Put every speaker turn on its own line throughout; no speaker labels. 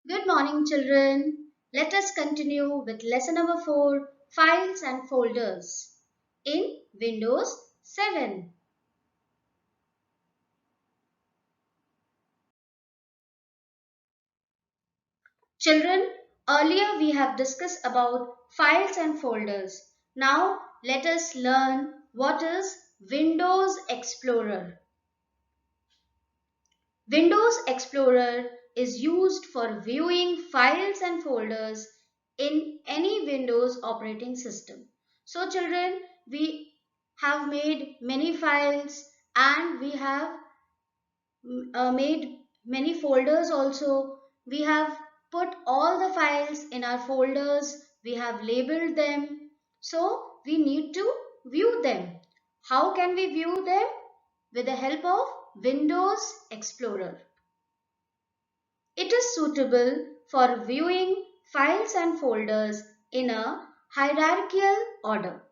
Good morning, children. Let us continue with lesson number 4, Files and Folders in Windows 7. Children, earlier we have discussed about files and folders. Now let us learn what is Windows Explorer. Windows Explorer is used for viewing files and folders in any Windows operating system. So children, we have made many files and we have made many folders also. We have put all the files in our folders. We have labeled them. So we need to view them. How can we view them? With the help of Windows Explorer. It is suitable for viewing files and folders in a hierarchical order.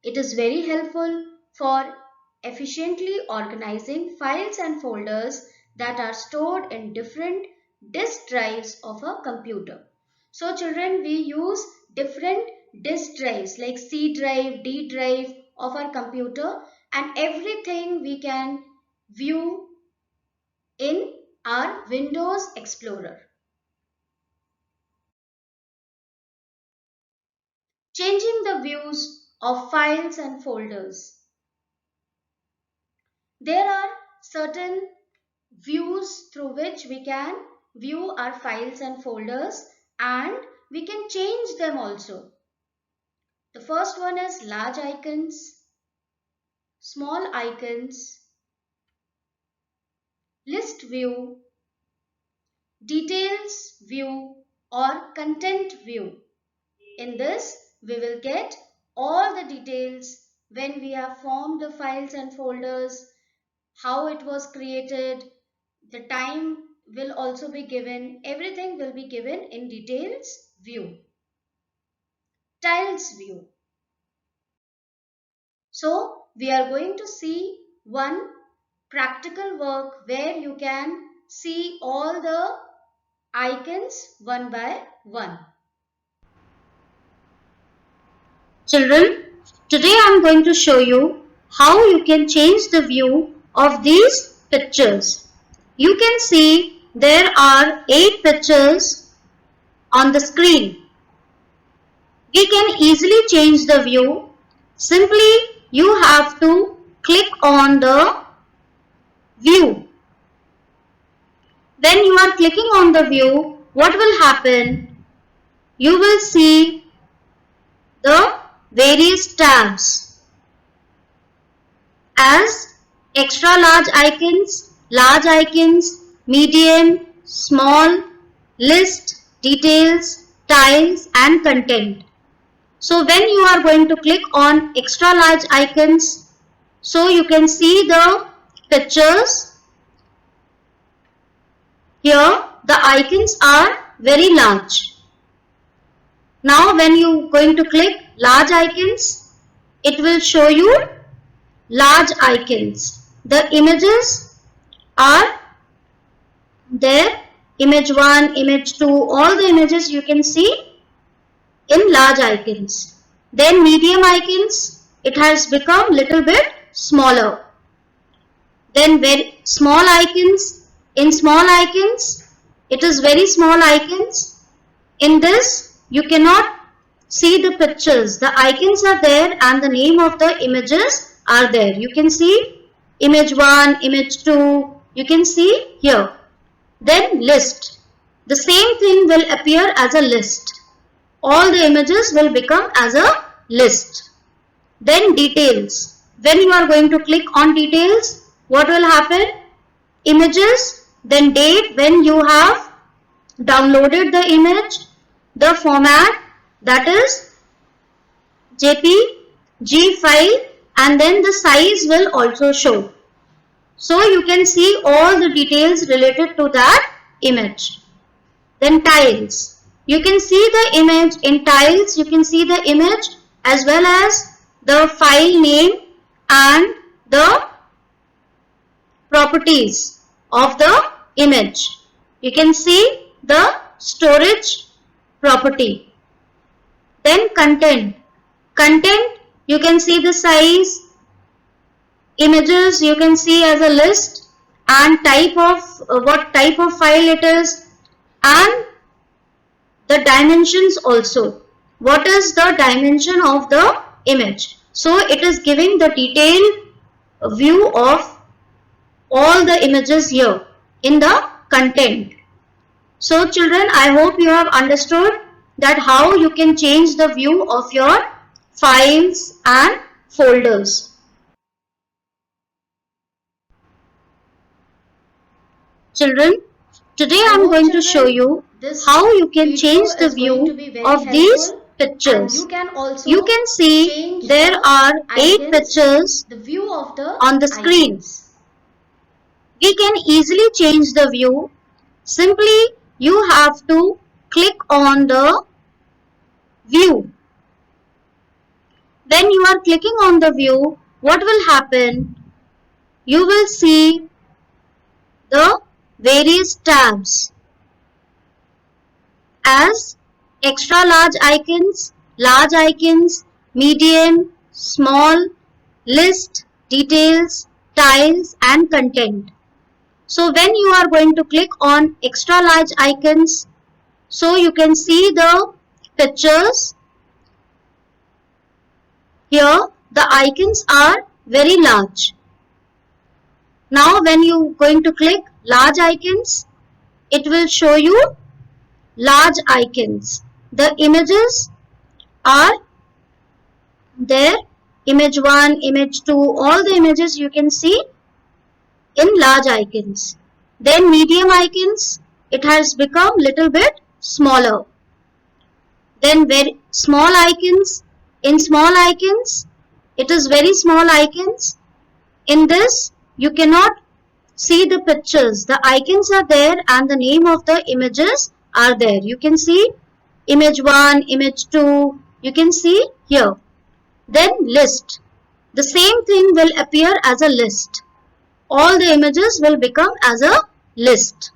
It is very helpful for efficiently organizing files and folders that are stored in different disk drives of a computer. So children, we use different disk drives like C drive, D drive of our computer, and everything we can view in our Windows Explorer. Changing the views of files and folders. There are certain views through which we can view our files and folders, and we can change them also. The first one is large icons, small icons, list view, details view, or content view. In this, we will get all the details when we have formed the files and folders, how it was created, the time will also be given, everything will be given in details view. Tiles view. So we are going to see one practical work where you can see all the icons one by one. Children, today I am going to show you how you can change the view of these pictures. You can see there are 8 pictures on the screen. We can easily change the view. Simply you have to click on the view. When you are clicking on the view, what will happen? You will see the various tabs as extra large icons, medium, small, list, details, tiles and content. So when you are going to click on extra large icons, so you can see the pictures. Here the icons are very large. Now when you are going to click large icons, it will show you large icons. The images are there, image 1, image 2, all the images you can see in large icons. Then medium icons, it has become little bit smaller. Then very small icons, in small icons, it is very small icons. In this, you cannot see the pictures. The icons are there and the name of the images are there. You can see image 1, image 2, you can see here. Then list. The same thing will appear as a list. All the images will become as a list. Then details. When you are going to click on details, what will happen? Images, then date when you have downloaded the image, the format, that is JPG file, and then the size will also show. So you can see all the details related to that image. Then tiles. You can see the image in tiles, you can see the image as well as the file name and the properties of the image. you can see the storage property. Then content. Content, you can see the size. Images, you can see as a list, and type of what type of file it is, and the dimensions also. What is the dimension of the image? So it is giving the detailed view of all the images here in the content. So children, I hope you have understood that how you can change the view of your files and folders. Children, today I am going to show you how you can change the view of these pictures. You can see there are 8 pictures on the screen. We can easily change the view. Simply you have to click on the view. When you are clicking on the view, what will happen? You will see the various tabs as extra large icons, medium, small, list, details, tiles and content. So when you are going to click on extra large icons, so you can see the pictures. Here the icons are very large. Now when you are going to click large icons, it will show you large icons. The images are there, image 1, image 2, all the images you can see in large icons. Then medium icons, it has become little bit smaller. Then very small icons, in small icons, it is very small icons. In this, you cannot see the pictures. The icons are there and the name of the images are there. You can see image 1, image 2, you can see here. Then list. The same thing will appear as a list. All the images will become as a list.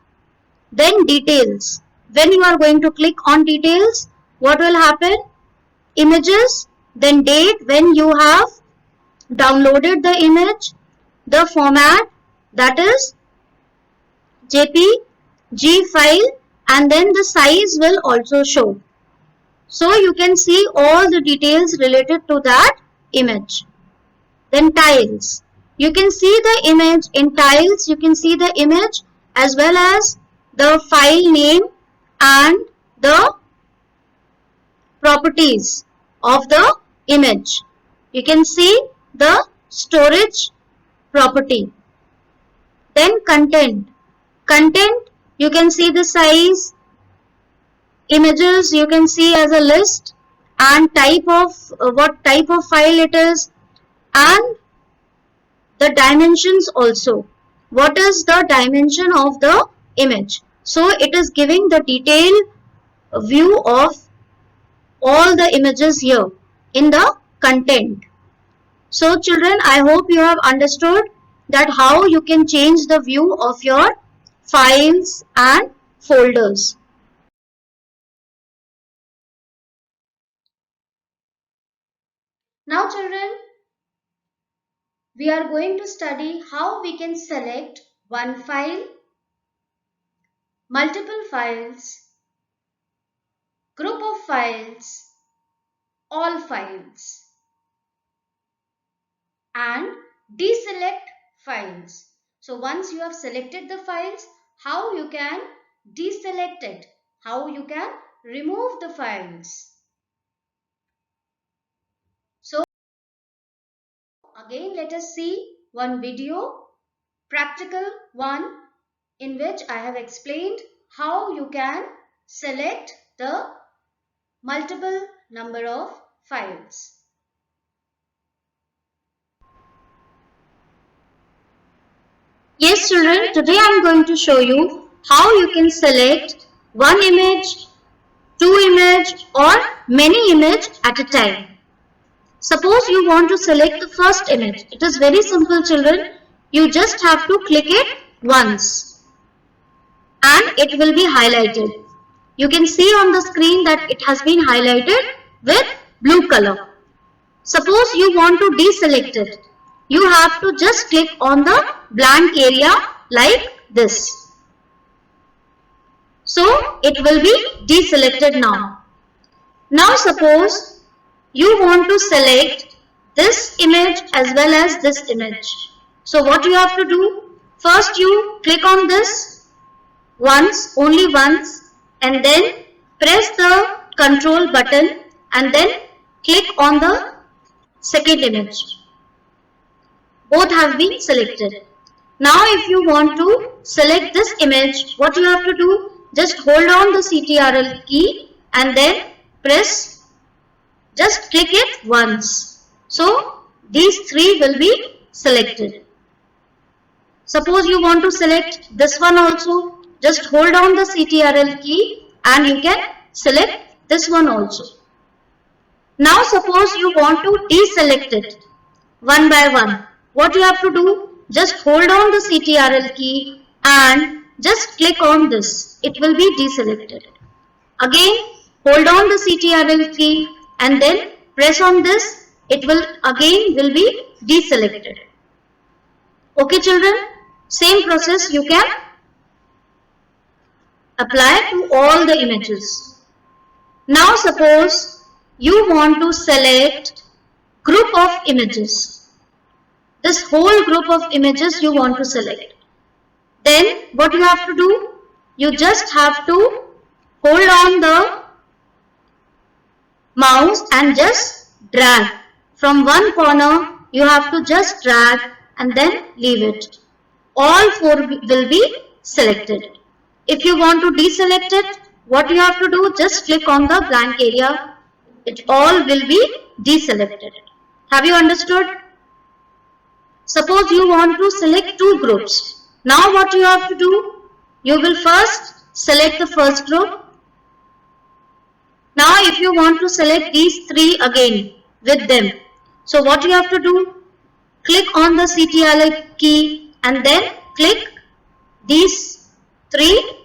Then details. When you are going to click on details, what will happen? Images, then date when you have downloaded the image, the format, that is JPG file, and then the size will also show. So you can see all the details related to that image. Then tiles. You can see the image in tiles, you can see the image as well as the file name and the properties of the image. You can see the storage property. Then content. Content, you can see the size. Images, you can see as a list, and type of what type of file it is, and the dimensions also. What is the dimension of the image? So it is giving the detailed view of all the images here in the content. So children, I hope you have understood that how you can change the view of your files and folders.
Now children, we are going to study how we can select one file, multiple files, group of files, all files, and deselect files. So once you have selected the files, how you can deselect it, how you can remove the files. So again, let us see one video, practical one, in which I have explained how you can select the multiple number of files.
Yes children, today I am going to show you how you can select one image, two image or many image at a time. Suppose you want to select the first image. It is very simple children. You just have to click it once. and it will be highlighted. You can see on the screen that it has been highlighted with blue color. Suppose you want to deselect it. You have to just click on the blank area like this. So it will be deselected now. Now suppose you want to select this image as well as this image. So what you have to do? First you click on this once, only once, and then press the control button and then click on the second image. Both have been selected. Now if you want to select this image, what you have to do? Just hold on the CTRL key and then press, just click it once. So these three will be selected. Suppose you want to select this one also, just hold on the CTRL key and you can select this one also. Now suppose you want to deselect it one by one. What you have to do? Just hold on the CTRL key and just click on this. It will be deselected. Again, hold on the CTRL key and then press on this. It will be deselected. Okay children, same process you can apply to all the images. Now suppose you want to select group of images. This whole group of images you want to select. Then what you have to do? You just have to hold on the mouse and just drag. From one corner you have to just drag and then leave it. All four will be selected. If you want to deselect it, what you have to do? Just click on the blank area. It all will be deselected. Have you understood? Suppose you want to select two groups. Now what you have to do? You will first select the first group. Now if you want to select these three again with them. So what you have to do? Click on the CTRL key and then click these three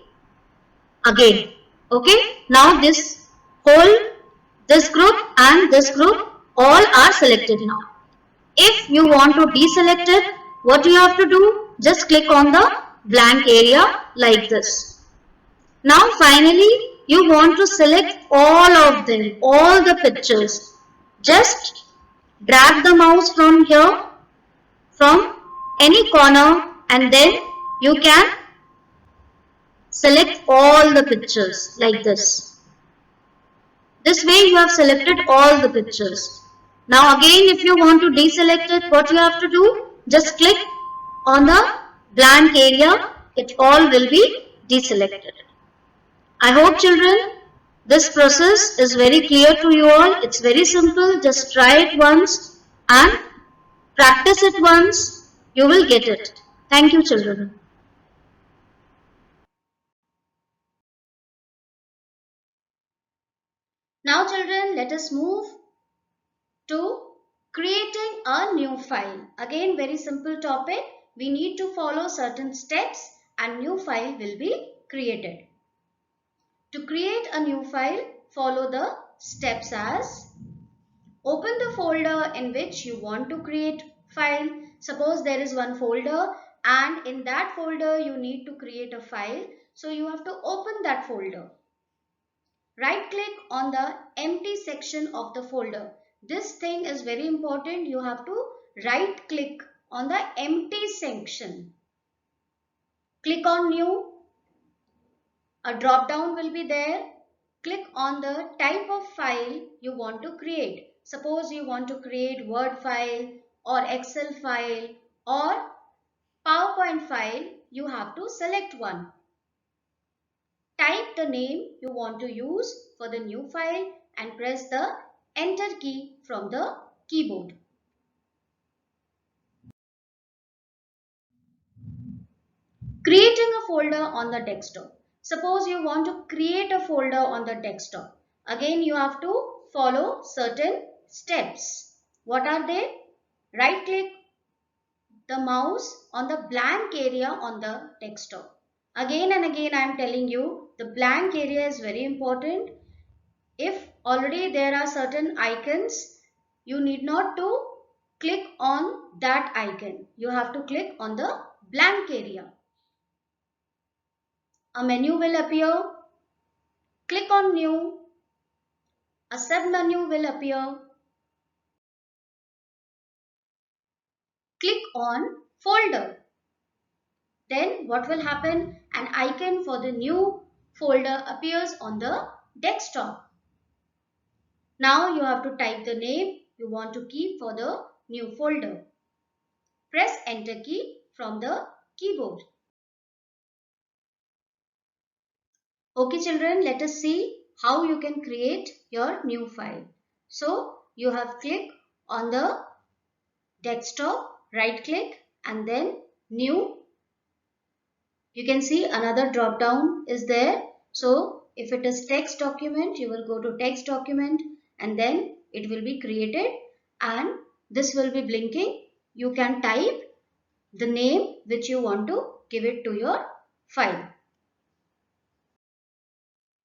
again. Okay. Now this group and this group all are selected now. If you want to deselect it, what you have to do? Just click on the blank area like this. Now finally you want to select all of them, all the pictures. Just drag the mouse from here, from any corner, and then you can select all the pictures like this. This way you have selected all the pictures. Now again if you want to deselect it, what you have to do? Just click on the blank area. It all will be deselected. I hope children this process is very clear to you all. It's very simple. Just try it once and practice it once. You will get it. Thank you children.
Now children, let us move to creating a new file. Again, very simple topic. We need to follow certain steps and new file will be created. To create a new file, follow the steps as: open the folder in which you want to create file. Suppose there is one folder and in that folder you need to create a file. So you have to open that folder. Right click on the empty section of the folder. This thing is very important. You have to right click on the empty section. Click on new. A drop down will be there. Click on the type of file you want to create. Suppose you want to create Word file or Excel file or PowerPoint file. You have to select one. Type the name you want to use for the new file and press the enter key from the keyboard. Creating a folder on the desktop. Suppose you want to create a folder on the desktop. Again, you have to follow certain steps. What are they? Right click the mouse on the blank area on the desktop. Again and again I am telling you, the blank area is very important. If already there are certain icons, you need not to click on that icon. You have to click on the blank area. A menu will appear. Click on New. A sub-menu will appear. Click on Folder. Then what will happen? An icon for the new folder appears on the desktop. Now you have to type the name you want to keep for the new folder. Press Enter key from the keyboard. Okay children, let us see how you can create your new file. So you have clicked on the desktop, right click and then new. You can see another drop down is there. So if it is text document, you will go to text document and then it will be created and this will be blinking. You can type the name which you want to give it to your file.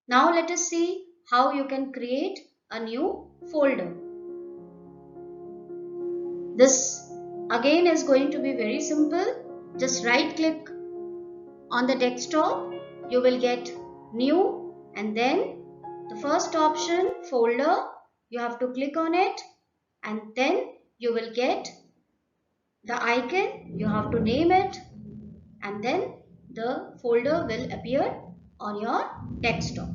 Now let us see how you can create a new folder. This again is going to be very simple. Just right click on the desktop, you will get new and then the first option folder, you have to click on it and then you will get the icon, you have to name it and then the folder will appear on your desktop.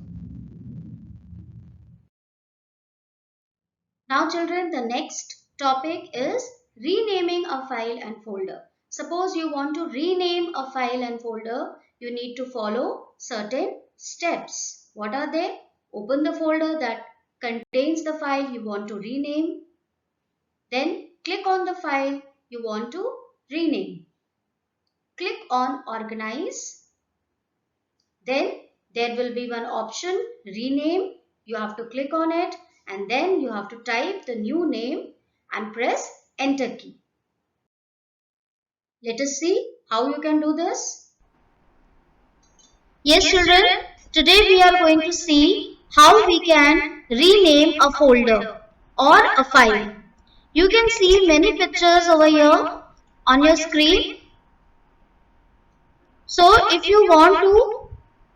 Now children, the next topic is renaming a file and folder. Suppose you want to rename a file and folder, you need to follow certain steps. What are they? Open the folder that contains the file you want to rename. Then click on the file you want to rename. Click on Organize. Then there will be one option, Rename. You have to click on it and then you have to type the new name and press Enter key. Let us see how you can do this.
Yes children, today we are going to see how we can rename a folder or a file. You can see many pictures over here on your screen. So if you want to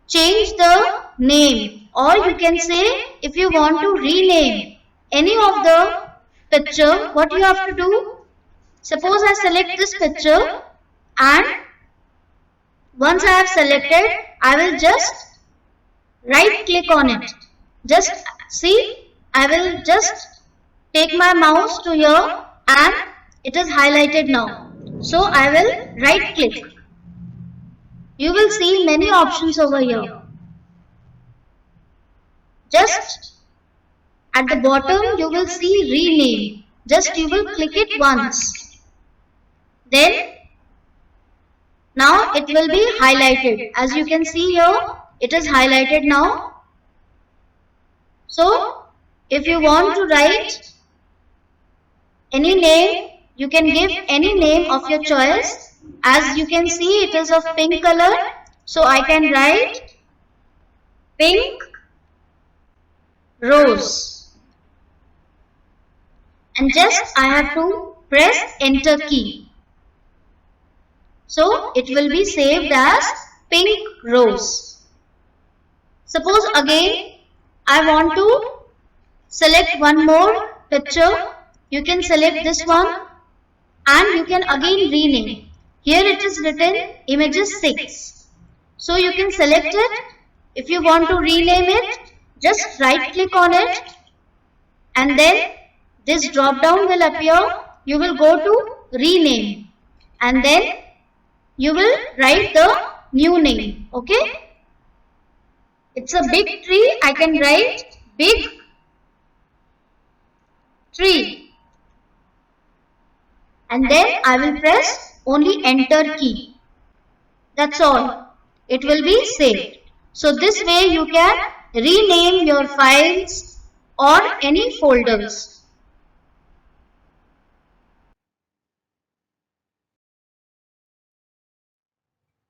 change the name or you can say if you want to rename any of the picture, what you have to do? Suppose I select this picture and once I have selected, I will just right click on it. Just see, I will just take my mouse to here and it is highlighted now. So I will right click. You will see many options over here. Just at the bottom you will see rename. Just you will click it once. Then now it will be highlighted. As you can see here, it is highlighted now. So if you want to write any name, you can give any name of your choice. As you can see, it is of pink color. So I can write pink rose. And just I have to press enter key. So it will be saved as pink rose. Suppose again I want to select one more picture. You can select this one and you can again rename. Here it is written images 6. So you can select it. If you want to rename it, just right click on it and then this drop down will appear. You will go to rename and then you will write the new name. Okay? It's a big tree. I can write big tree. And then I will press only enter key. That's all. It will be saved. So this way you can rename your files or any folders.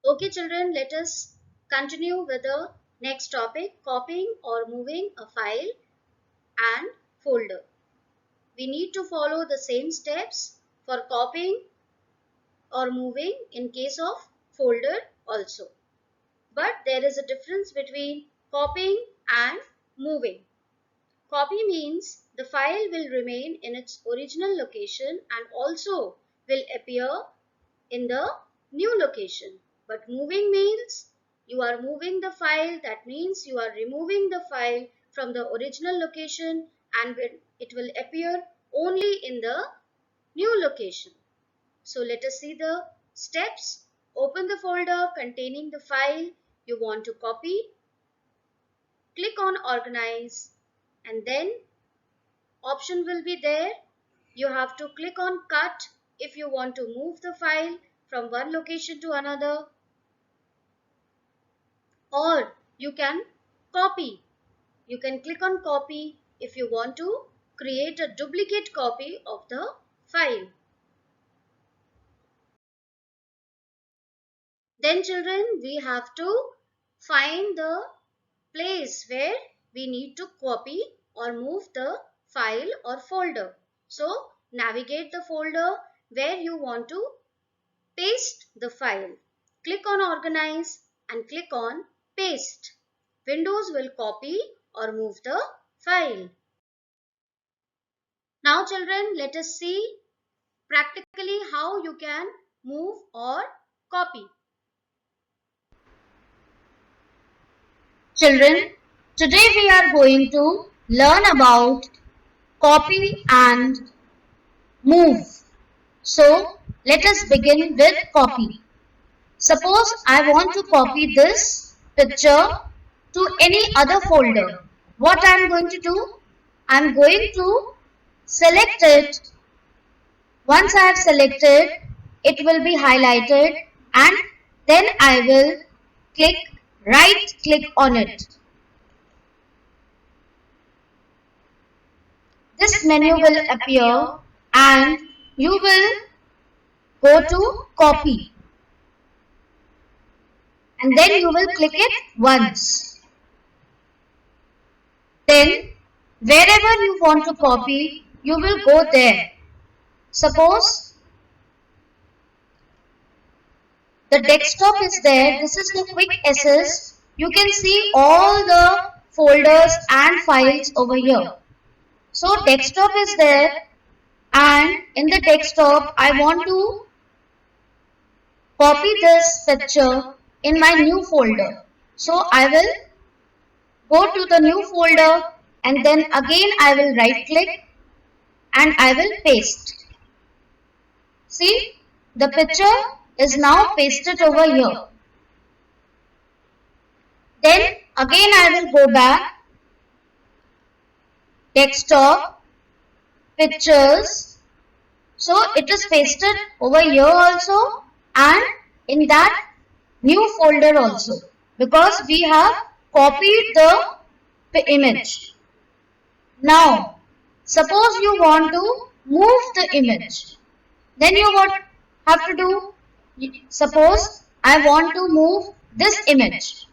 Okay children, let us continue with the next topic, copying or moving a file and folder. We need to follow the same steps for copying or moving in case of folder also. But there is a difference between copying and moving. Copy means the file will remain in its original location and also will appear in the new location. But moving means you are moving the file, that means you are removing the file from the original location and it will appear only in the new location. So let us see the steps. Open the folder containing the file you want to copy. Click on organize and then option will be there. You have to click on cut if you want to move the file from one location to another, or you can copy. You can click on copy if you want to create a duplicate copy of the file. Then children, we have to find the place where we need to copy or move the file or folder. So navigate the folder where you want to paste the file. Click on organize and click on paste. Windows will copy or move the file. Now children, let us see practically how you can move or copy.
Children, today we are going to learn about copy and move. So, let us begin with copy. Suppose I want to copy this picture to any other folder. What I am going to do? I am going to select it. Once I have selected, it will be highlighted and then I will right click on it. This menu will appear and you will go to copy and then you will click it once. Then wherever you want to copy, you will go there. Suppose the desktop is there. This is the quick access. You can see all the folders and files over here. So desktop is there and in the desktop I want to copy this picture in my new folder. So I will go to the new folder and then again I will right click and I will paste. See, the picture is now pasted over here. Then again I will go back, desktop, pictures. So it is pasted over here also and in that new folder also because we have copied the image. Now, suppose you want to move the image. Then you have to do, suppose I want to move this image.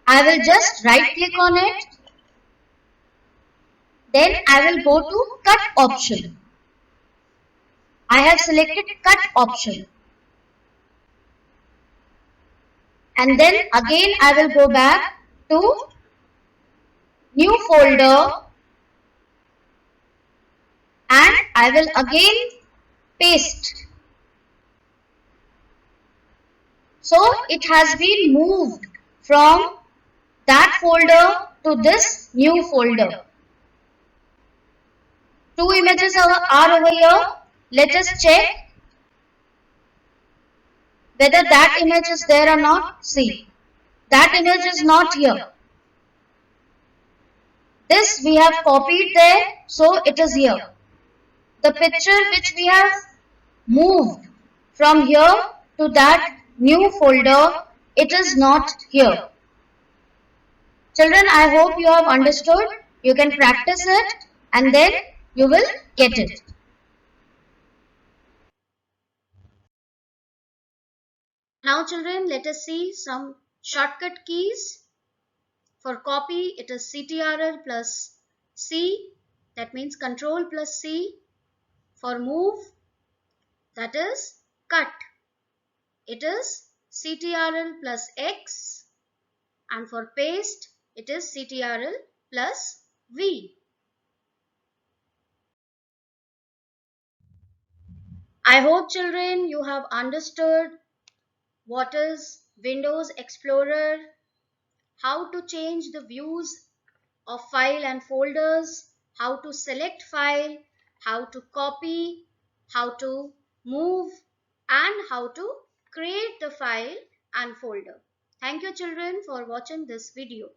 I will just right click on it. Then I will go to cut option. I have selected cut option. And then again I will go back to new folder and I will again paste. So it has been moved from that folder to this new folder. Two images are over here. Let us check whether that image is there or not. See, that image is not here. This we have copied there, so it is here. The picture which we have moved from here to that new folder, it is not here. Children, I hope you have understood. You can practice it and then you will get it.
Now children, let us see some shortcut keys. For copy, it is CTRL plus C, that means Control plus C. For move, that is cut, it is CTRL plus X. And for paste, it is CTRL plus V. I hope children you have understood what is Windows Explorer, how to change the views of file and folders, how to select file, how to copy, how to move, and how to create the file and folder. Thank you children for watching this video.